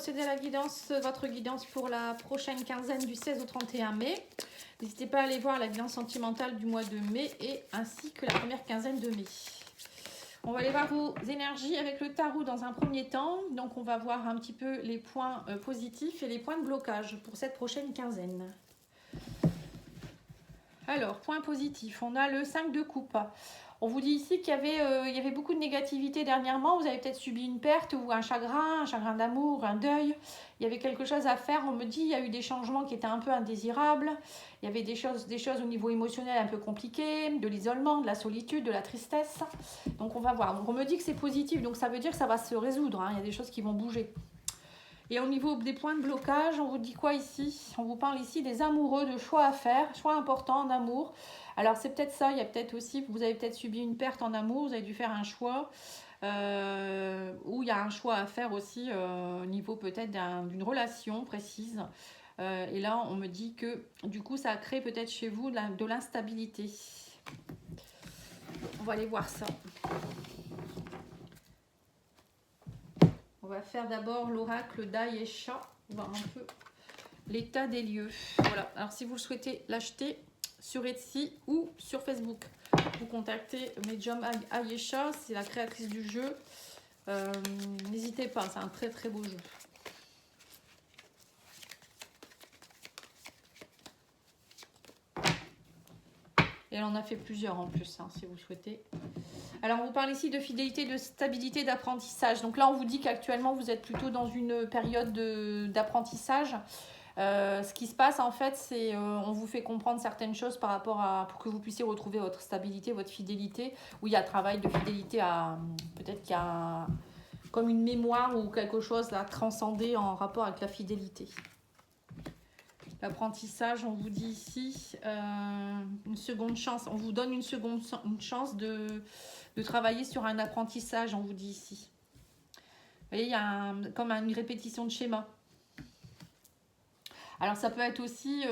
procéder à la guidance, votre guidance pour la prochaine quinzaine du 16 au 31 mai. N'hésitez pas à aller voir la guidance sentimentale du mois de mai et ainsi que la première quinzaine de mai. On va aller voir vos énergies avec le tarot dans un premier temps. Donc on va voir un petit peu les points positifs et les points de blocage pour cette prochaine quinzaine. Alors, point positif, on a le 5 de coupe. On vous dit ici qu'il y avait beaucoup de négativité dernièrement. Vous avez peut-être subi une perte ou un chagrin d'amour, un deuil. Il y avait quelque chose à faire. On me dit qu'il y a eu des changements qui étaient un peu indésirables. Il y avait des choses au niveau émotionnel un peu compliquées, de l'isolement, de la solitude, de la tristesse. Donc on va voir. Donc on me dit que c'est positif, donc ça veut dire que ça va se résoudre, hein. Il y a des choses qui vont bouger. Et au niveau des points de blocage, on vous dit quoi ici? On vous parle ici des amoureux, de choix à faire, choix importants en amour. Alors c'est peut-être ça, il y a peut-être aussi, vous avez peut-être subi une perte en amour, vous avez dû faire un choix, ou il y a un choix à faire aussi au niveau peut-être d'une relation précise. Et là, on me dit que du coup, ça crée peut-être chez vous de l'instabilité. On va aller voir ça. On va faire d'abord l'oracle d'Ayesha, voir un peu l'état des lieux. Voilà, alors si vous le souhaitez l'acheter sur Etsy ou sur Facebook, vous contactez Medium Ayesha, c'est la créatrice du jeu. N'hésitez pas, c'est un très très beau jeu. Et elle en a fait plusieurs en plus, hein, si vous souhaitez. Alors, on vous parle ici de fidélité, de stabilité, d'apprentissage. Donc là, on vous dit qu'actuellement, vous êtes plutôt dans une période d'apprentissage. Ce qui se passe, en fait, c'est on vous fait comprendre certaines choses par rapport à... pour que vous puissiez retrouver votre stabilité, votre fidélité. Où il y a un travail de fidélité à... peut-être qu'il y a comme une mémoire ou quelque chose à transcender en rapport avec la fidélité. L'apprentissage, on vous dit ici une seconde chance. On vous donne une chance de travailler sur un apprentissage, on vous dit ici. Vous voyez, il y a comme une répétition de schéma. Alors ça peut être aussi,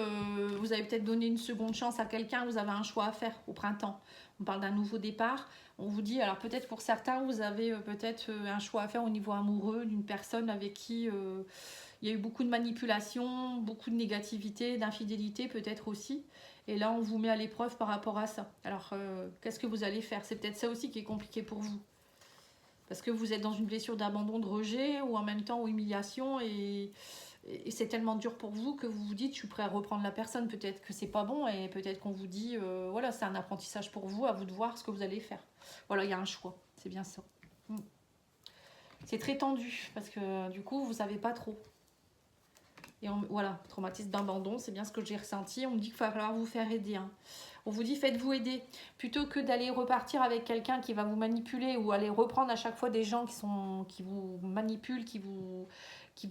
vous avez peut-être donné une seconde chance à quelqu'un, vous avez un choix à faire au printemps. On parle d'un nouveau départ. On vous dit, alors peut-être pour certains, vous avez peut-être un choix à faire au niveau amoureux d'une personne avec qui... il y a eu beaucoup de manipulation, beaucoup de négativité, d'infidélité peut-être aussi. Et là, on vous met à l'épreuve par rapport à ça. Alors, qu'est-ce que vous allez faire? C'est peut-être ça aussi qui est compliqué pour vous. Parce que vous êtes dans une blessure d'abandon, de rejet, ou en même temps, ou humiliation, et c'est tellement dur pour vous que vous vous dites, je suis prêt à reprendre la personne. Peut-être que c'est pas bon, et peut-être qu'on vous dit, voilà, c'est un apprentissage pour vous, à vous de voir ce que vous allez faire. Voilà, il y a un choix, c'est bien ça. C'est très tendu, parce que du coup, vous savez pas trop. Et voilà, traumatisme d'abandon, c'est bien ce que j'ai ressenti. On me dit qu'il va falloir vous faire aider. Hein. On vous dit faites-vous aider. Plutôt que d'aller repartir avec quelqu'un qui va vous manipuler ou aller reprendre à chaque fois des gens qui vous manipulent, qui vous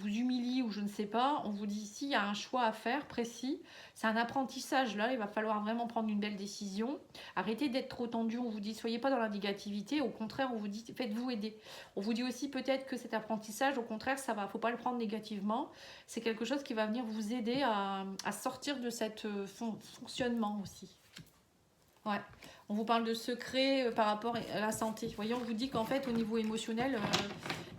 humilient ou je ne sais pas. On vous dit ici, il y a un choix à faire précis. C'est un apprentissage là, il va falloir vraiment prendre une belle décision. Arrêtez d'être trop tendu, on vous dit soyez pas dans la négativité. Au contraire, on vous dit faites-vous aider. On vous dit aussi peut-être que cet apprentissage, au contraire, ça va, faut pas le prendre négativement. C'est quelque chose qui va venir vous aider à sortir de cet fonctionnement aussi. Ouais. On vous parle de secrets par rapport à la santé. Vous voyez, on vous dit qu'en fait, au niveau émotionnel,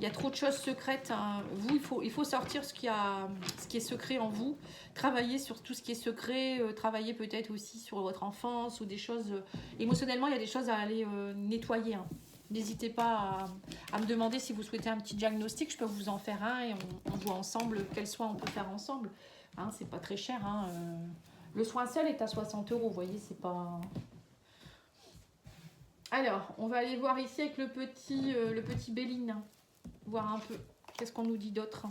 il y a trop de choses secrètes. Hein. Vous, il faut sortir ce qui est secret en vous. Travailler sur tout ce qui est secret. Travailler peut-être aussi sur votre enfance ou des choses... émotionnellement, il y a des choses à aller nettoyer. Hein. N'hésitez pas à me demander si vous souhaitez un petit diagnostic. Je peux vous en faire un et on voit ensemble quels soins on peut faire ensemble. Hein, c'est pas très cher. Hein. Le soin seul est à 60 €. Vous voyez, c'est pas... Alors, on va aller voir ici avec le petit Béline. Voir un peu. Qu'est-ce qu'on nous dit d'autre?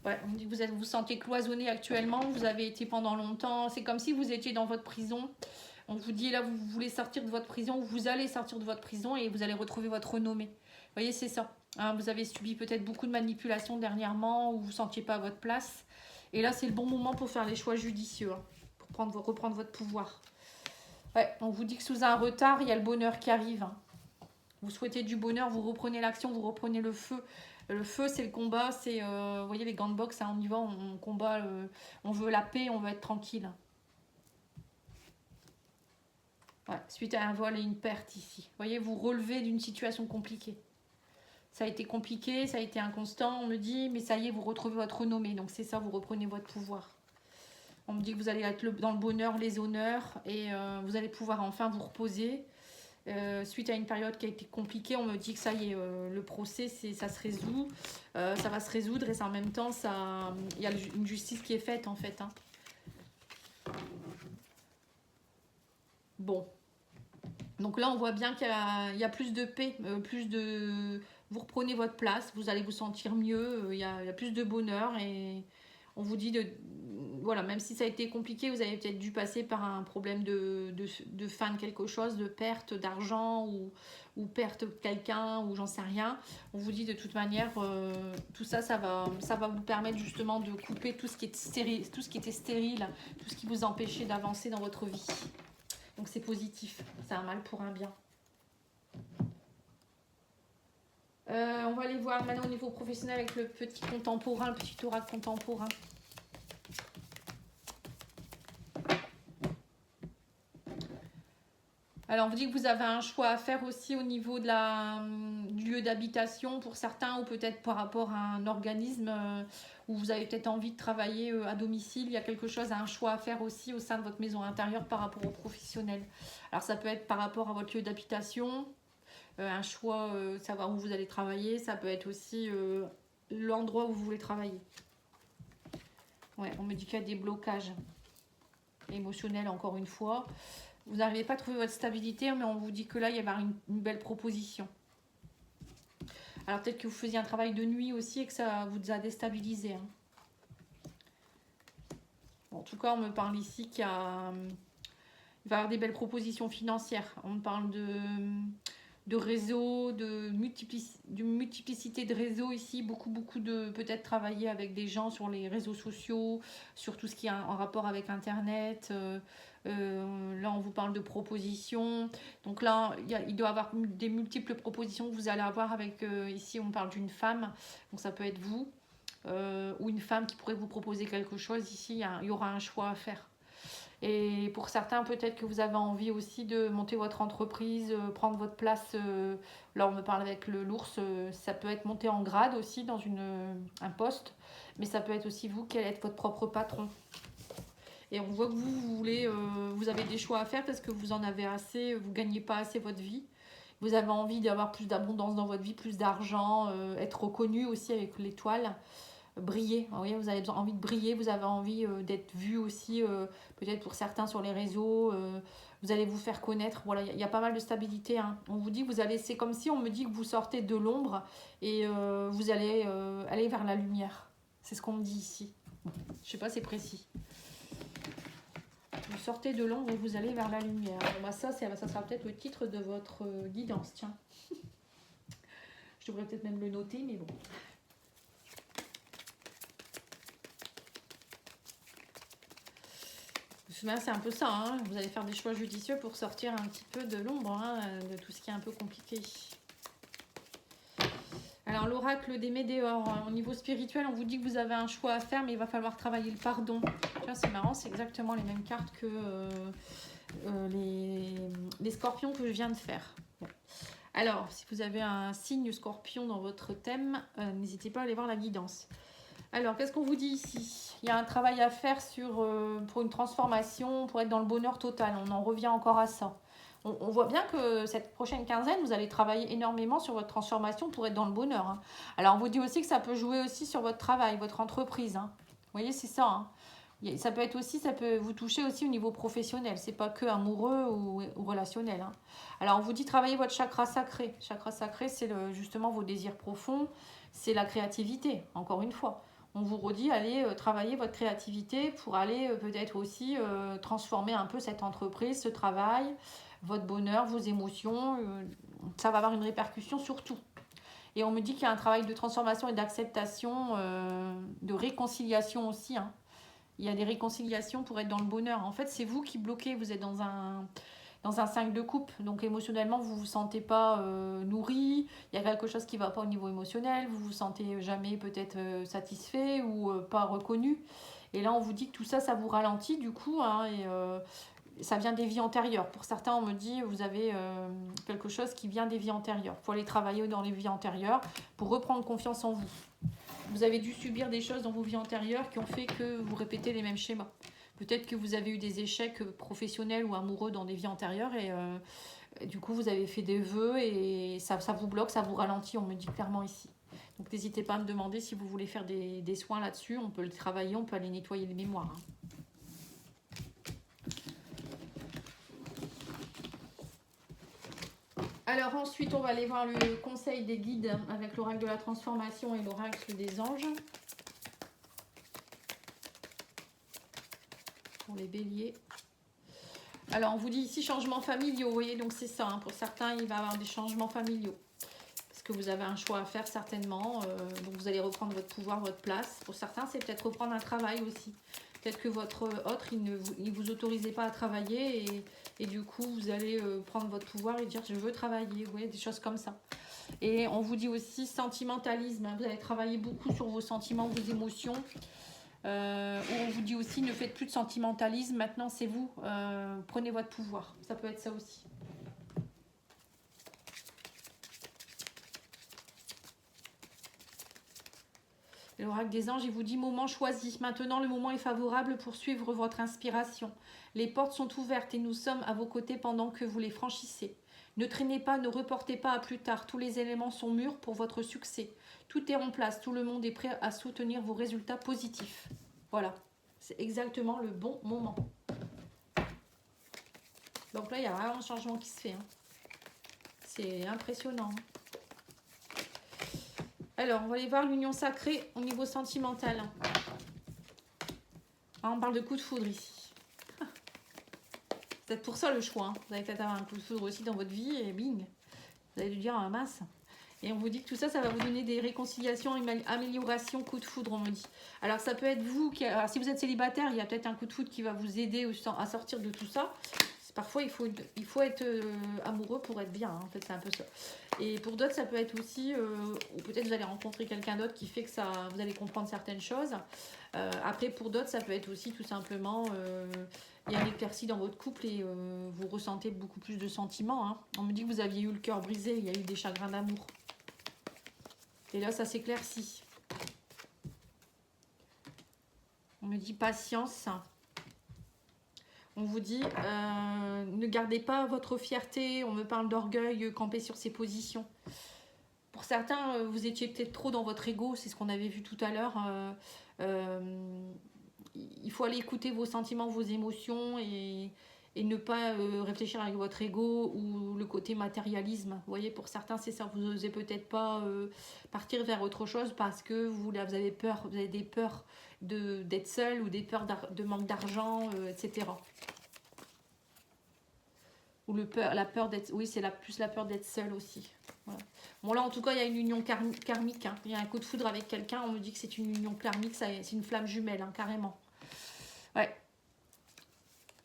Ouais, on dit que vous sentez cloisonné actuellement. Vous avez été pendant longtemps. C'est comme si vous étiez dans votre prison. On vous dit là, vous voulez sortir de votre prison. Vous allez sortir de votre prison et vous allez retrouver votre renommée. Vous voyez, c'est ça. Hein, vous avez subi peut-être beaucoup de manipulations dernièrement où vous ne sentiez pas à votre place. Et là, c'est le bon moment pour faire les choix judicieux, hein, pour reprendre votre pouvoir. Ouais, on vous dit que sous un retard, il y a le bonheur qui arrive. Hein. Vous souhaitez du bonheur, vous reprenez l'action, vous reprenez le feu. Le feu, c'est le combat, c'est, vous voyez, les gants de boxe, hein, on y va, on combat, on veut la paix, on veut être tranquille. Ouais, suite à un vol et une perte ici. Vous voyez, vous relevez d'une situation compliquée. Ça a été compliqué, ça a été inconstant, on me dit, mais ça y est, vous retrouvez votre renommée. Donc c'est ça, vous reprenez votre pouvoir. On me dit que vous allez être dans le bonheur, les honneurs, et vous allez pouvoir enfin vous reposer. Suite à une période qui a été compliquée, on me dit que ça y est, le procès, ça se résout. Ça va se résoudre et en même temps, il y a une justice qui est faite en fait. Hein. Bon. Donc là, on voit bien qu'il y a plus de paix, vous reprenez votre place, vous allez vous sentir mieux, il y a plus de bonheur et on vous dit voilà, même si ça a été compliqué, vous avez peut-être dû passer par un problème de fin de quelque chose, de perte d'argent ou perte de quelqu'un ou j'en sais rien. On vous dit de toute manière, tout ça, ça va vous permettre justement de couper tout ce qui est stérile, tout ce qui était stérile, tout ce qui vous empêchait d'avancer dans votre vie. Donc c'est positif, c'est un mal pour un bien. On va aller voir maintenant au niveau professionnel avec le petit contemporain, le petit oracle contemporain. Alors on vous dit que vous avez un choix à faire aussi au niveau du lieu d'habitation pour certains ou peut-être par rapport à un organisme où vous avez peut-être envie de travailler à domicile. Il y a quelque chose, un choix à faire aussi au sein de votre maison intérieure par rapport aux professionnels. Alors ça peut être par rapport à votre lieu d'habitation, un choix, savoir où vous allez travailler. Ça peut être aussi l'endroit où vous voulez travailler. Ouais, on me dit qu'il y a des blocages émotionnels encore une fois. Vous n'arrivez pas à trouver votre stabilité, mais on vous dit que là, il y a une belle proposition. Alors peut-être que vous faisiez un travail de nuit aussi et que ça vous a déstabilisé. Hein. Bon, en tout cas, on me parle ici qu'il va y avoir des belles propositions financières. On me parle de réseaux, de multiplicité de réseaux ici, beaucoup de peut-être travailler avec des gens sur les réseaux sociaux, sur tout ce qui est en rapport avec Internet. Là, on vous parle de propositions. Donc là, il doit y avoir des multiples propositions que vous allez avoir avec, ici, on parle d'une femme. Donc ça peut être vous ou une femme qui pourrait vous proposer quelque chose. Ici, il y aura un choix à faire. Et pour certains, peut-être que vous avez envie aussi de monter votre entreprise, prendre votre place. Là, on me parle avec l'ours. Ça peut être monter en grade aussi dans un poste. Mais ça peut être aussi vous qui allez être votre propre patron. Et on voit que vous avez des choix à faire parce que vous en avez assez, vous ne gagnez pas assez votre vie. Vous avez envie d'avoir plus d'abondance dans votre vie, plus d'argent, être reconnu aussi avec l'étoile, briller. Vous voyez, vous avez envie de briller, vous avez envie d'être vu aussi, peut-être pour certains sur les réseaux. Vous allez vous faire connaître. Voilà, il y a pas mal de stabilité. Hein. On vous dit que c'est comme si on me dit que vous sortez de l'ombre et vous allez aller vers la lumière. C'est ce qu'on me dit ici. Je ne sais pas, c'est précis. Vous sortez de l'ombre et vous allez vers la lumière. Bon, bah ça sera peut-être le titre de votre guidance, tiens. Je devrais peut-être même le noter, mais bon. C'est un peu ça, hein. Vous allez faire des choix judicieux pour sortir un petit peu de l'ombre, hein, de tout ce qui est un peu compliqué. Alors l'oracle des météores, au niveau spirituel, on vous dit que vous avez un choix à faire, mais il va falloir travailler le pardon. C'est marrant, c'est exactement les mêmes cartes que les scorpions que je viens de faire. Bon. Alors, si vous avez un signe scorpion dans votre thème, n'hésitez pas à aller voir la guidance. Alors, qu'est-ce qu'on vous dit ici? Il y a un travail à faire pour une transformation, pour être dans le bonheur total. On en revient encore à ça. On voit bien que cette prochaine quinzaine, vous allez travailler énormément sur votre transformation pour être dans le bonheur. Hein. Alors, on vous dit aussi que ça peut jouer aussi sur votre travail, votre entreprise. Hein. Vous voyez, c'est ça. Hein. Ça peut vous toucher aussi au niveau professionnel. C'est pas que amoureux ou relationnel. Hein. Alors, on vous dit travailler votre chakra sacré. Chakra sacré, c'est justement vos désirs profonds. C'est la créativité, encore une fois. On vous redit, allez travailler votre créativité pour aller peut-être aussi transformer un peu cette entreprise, ce travail, votre bonheur, vos émotions. Ça va avoir une répercussion sur tout. Et on me dit qu'il y a un travail de transformation et d'acceptation, de réconciliation aussi. Hein. Il y a des réconciliations pour être dans le bonheur. En fait, c'est vous qui bloquez. Vous êtes dans un 5 de coupe. Donc émotionnellement, vous ne vous sentez pas nourri. Il y a quelque chose qui ne va pas au niveau émotionnel. Vous ne vous sentez jamais peut-être satisfait ou pas reconnu. Et là, on vous dit que tout ça, ça vous ralentit du coup. Hein, ça vient des vies antérieures. Pour certains, on me dit, vous avez quelque chose qui vient des vies antérieures. Il faut aller travailler dans les vies antérieures pour reprendre confiance en vous. Vous avez dû subir des choses dans vos vies antérieures qui ont fait que vous répétez les mêmes schémas. Peut-être que vous avez eu des échecs professionnels ou amoureux dans des vies antérieures et du coup, vous avez fait des vœux et ça vous bloque, ça vous ralentit, on me dit clairement ici. Donc n'hésitez pas à me demander si vous voulez faire des soins là-dessus. On peut le travailler, on peut aller nettoyer les mémoires. Alors ensuite, on va aller voir le conseil des guides avec l'oracle de la transformation et l'oracle des anges. Pour les béliers. Alors on vous dit ici changements familiaux, vous voyez, donc c'est ça. Hein, pour certains, il va y avoir des changements familiaux. Parce que vous avez un choix à faire certainement. Donc vous allez reprendre votre pouvoir, votre place. Pour certains, c'est peut-être reprendre un travail aussi. Peut-être que votre autre, il ne vous autorisait pas à travailler et du coup, vous allez prendre votre pouvoir et dire je veux travailler. Vous voyez, des choses comme ça. Et on vous dit aussi sentimentalisme. Hein, vous allez travailler beaucoup sur vos sentiments, vos émotions. On vous dit aussi ne faites plus de sentimentalisme. Maintenant, c'est vous. Prenez votre pouvoir. Ça peut être ça aussi. L'oracle des anges, il vous dit moment choisi. Maintenant, le moment est favorable pour suivre votre inspiration. Les portes sont ouvertes et nous sommes à vos côtés pendant que vous les franchissez. Ne traînez pas, ne reportez pas à plus tard. Tous les éléments sont mûrs pour votre succès. Tout est en place, tout le monde est prêt à soutenir vos résultats positifs. Voilà, c'est exactement le bon moment. Donc là, il y a vraiment un changement qui se fait. Hein. C'est impressionnant. Alors, on va aller voir l'union sacrée au niveau sentimental. Ah, on parle de coup de foudre ici. C'est peut-être pour ça le choix. Hein. Vous allez peut-être avoir un coup de foudre aussi dans votre vie et bing. Vous allez lui dire, ah mince. Et on vous dit que tout ça, ça va vous donner des réconciliations, améliorations, coup de foudre, on me dit. Alors, ça peut être vous, alors, si vous êtes célibataire, il y a peut-être un coup de foudre qui va vous aider à sortir de tout ça. Parfois, il faut être amoureux pour être bien, hein. En fait, c'est un peu ça. Et pour d'autres, ça peut être aussi, ou peut-être vous allez rencontrer quelqu'un d'autre qui fait que vous allez comprendre certaines choses. Après, pour d'autres, ça peut être aussi tout simplement, il y a une éclaircie dans votre couple et vous ressentez beaucoup plus de sentiments. Hein. On me dit que vous aviez eu le cœur brisé, il y a eu des chagrins d'amour. Et là, ça s'éclaircit. On me dit patience. On vous dit, ne gardez pas votre fierté. On me parle d'orgueil, camper sur ses positions. Pour certains, vous étiez peut-être trop dans votre ego. C'est ce qu'on avait vu tout à l'heure. Il faut aller écouter vos sentiments, vos émotions et ne pas réfléchir avec votre ego ou le côté matérialisme. Vous voyez, pour certains, c'est ça. Vous n'osez peut-être pas partir vers autre chose parce que vous avez peur. Vous avez des peurs d'être seul ou des peurs de manque d'argent, etc. Ou la peur d'être... Oui, c'est plus la peur d'être seul aussi. Voilà. Bon, là, en tout cas, il y a une union karmique. Hein. Il y a un coup de foudre avec quelqu'un. On me dit que c'est une union karmique. C'est une flamme jumelle, hein, carrément. Ouais.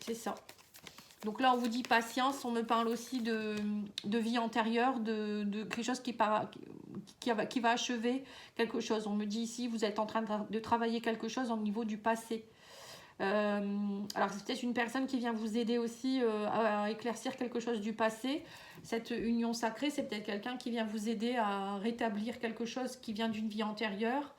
C'est ça. Donc là, on vous dit patience. On me parle aussi de vie antérieure, de quelque chose qui va achever quelque chose. On me dit ici, vous êtes en train de travailler quelque chose au niveau du passé. Alors c'est peut-être une personne qui vient vous aider aussi à éclaircir quelque chose du passé. Cette union sacrée, c'est peut-être quelqu'un qui vient vous aider à rétablir quelque chose qui vient d'une vie antérieure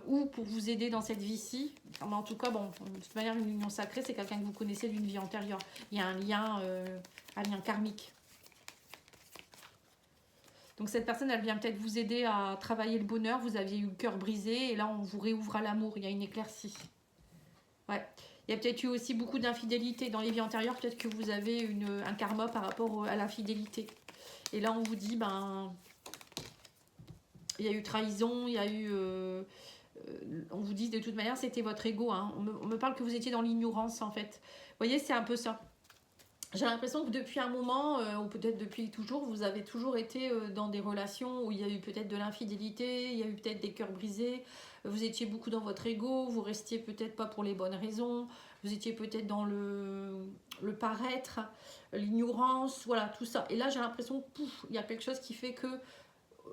ou pour vous aider dans cette vie-ci. En tout cas, bon, de toute manière, une union sacrée, c'est quelqu'un que vous connaissez d'une vie antérieure. Il y a un lien karmique. Donc cette personne, elle vient peut-être vous aider à travailler le bonheur. Vous aviez eu le cœur brisé et là, on vous réouvre à l'amour. Il y a une éclaircie. Ouais. Il y a peut-être eu aussi beaucoup d'infidélité dans les vies antérieures. Peut-être que vous avez un karma par rapport à l'infidélité. Et là, on vous dit, il y a eu trahison, il y a eu... on vous dit de toute manière, c'était votre ego. Hein. On me parle que vous étiez dans l'ignorance, en fait. Vous voyez, c'est un peu ça. J'ai l'impression que depuis un moment, ou peut-être depuis toujours, vous avez toujours été dans des relations où il y a eu peut-être de l'infidélité, il y a eu peut-être des cœurs brisés, vous étiez beaucoup dans votre ego, vous restiez peut-être pas pour les bonnes raisons, vous étiez peut-être dans le paraître, l'ignorance, voilà, tout ça. Et là, j'ai l'impression que il y a quelque chose qui fait que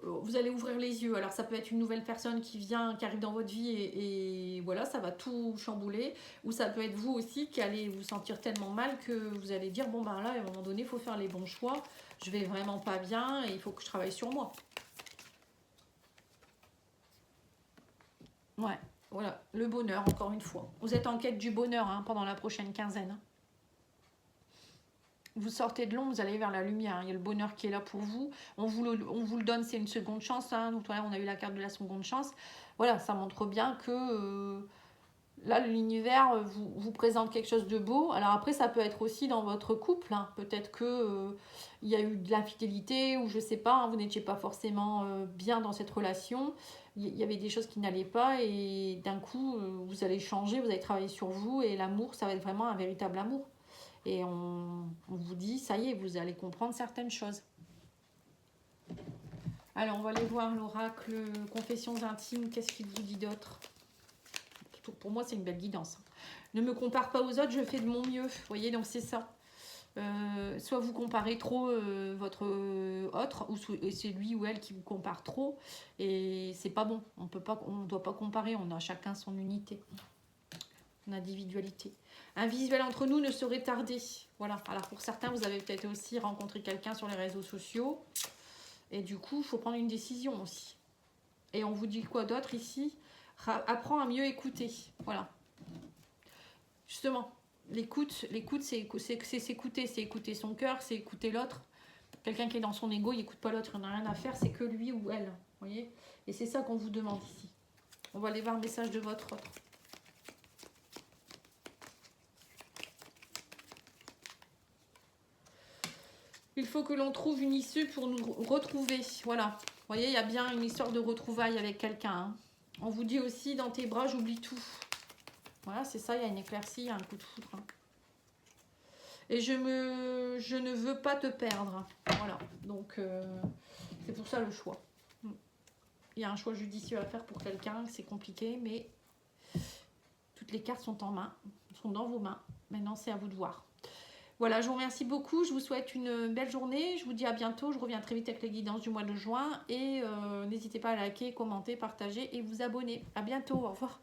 vous allez ouvrir les yeux. Alors ça peut être une nouvelle personne qui vient, qui arrive dans votre vie et voilà, ça va tout chambouler. Ou ça peut être vous aussi qui allez vous sentir tellement mal que vous allez dire, bon ben là, à un moment donné, il faut faire les bons choix. Je vais vraiment pas bien et il faut que je travaille sur moi. Ouais, voilà, le bonheur, encore une fois. Vous êtes en quête du bonheur hein, pendant la prochaine quinzaine. Vous sortez de l'ombre, vous allez vers la lumière. Il y a le bonheur qui est là pour vous. On vous le donne, c'est une seconde chance. Hein. Donc voilà, on a eu la carte de la seconde chance. Voilà, ça montre bien que là, l'univers vous présente quelque chose de beau. Alors après, ça peut être aussi dans votre couple. Hein. Peut-être que il y a eu de l'infidélité ou je sais pas, hein, vous n'étiez pas forcément bien dans cette relation. Il y avait des choses qui n'allaient pas et d'un coup, vous allez changer, vous allez travailler sur vous et l'amour, ça va être vraiment un véritable amour. Et on vous dit, ça y est, vous allez comprendre certaines choses. Alors, on va aller voir l'oracle Confessions intimes. Qu'est-ce qu'il vous dit d'autre? Pour moi, c'est une belle guidance. Ne me compare pas aux autres, je fais de mon mieux. Vous voyez, donc c'est ça. Soit vous comparez trop votre autre, ou c'est lui ou elle qui vous compare trop. Et c'est pas bon. On ne doit pas comparer. On a chacun son unité. Son individualité. Un visuel entre nous ne saurait tarder. Voilà. Alors pour certains, vous avez peut-être aussi rencontré quelqu'un sur les réseaux sociaux. Et du coup, il faut prendre une décision aussi. Et on vous dit quoi d'autre ici? Apprends à mieux écouter. Voilà. Justement, l'écoute, c'est s'écouter. C'est écouter son cœur, c'est écouter l'autre. Quelqu'un qui est dans son ego, il n'écoute pas l'autre, il n'en a rien à faire, c'est que lui ou elle. Vous voyez? Et c'est ça qu'on vous demande ici. On va aller voir le message de votre autre. Il faut que l'on trouve une issue pour nous retrouver. Voilà. Vous voyez, il y a bien une histoire de retrouvailles avec quelqu'un. Hein. On vous dit aussi, dans tes bras, j'oublie tout. Voilà, c'est ça, il y a une éclaircie, il y a un coup de foudre. Hein. Et je ne veux pas te perdre. Voilà, donc c'est pour ça le choix. Il y a un choix judicieux à faire pour quelqu'un, c'est compliqué, mais toutes les cartes sont dans vos mains. Maintenant, c'est à vous de voir. Voilà, je vous remercie beaucoup. Je vous souhaite une belle journée. Je vous dis à bientôt. Je reviens très vite avec les guidances du mois de juin. Et n'hésitez pas à liker, commenter, partager et vous abonner. À bientôt. Au revoir.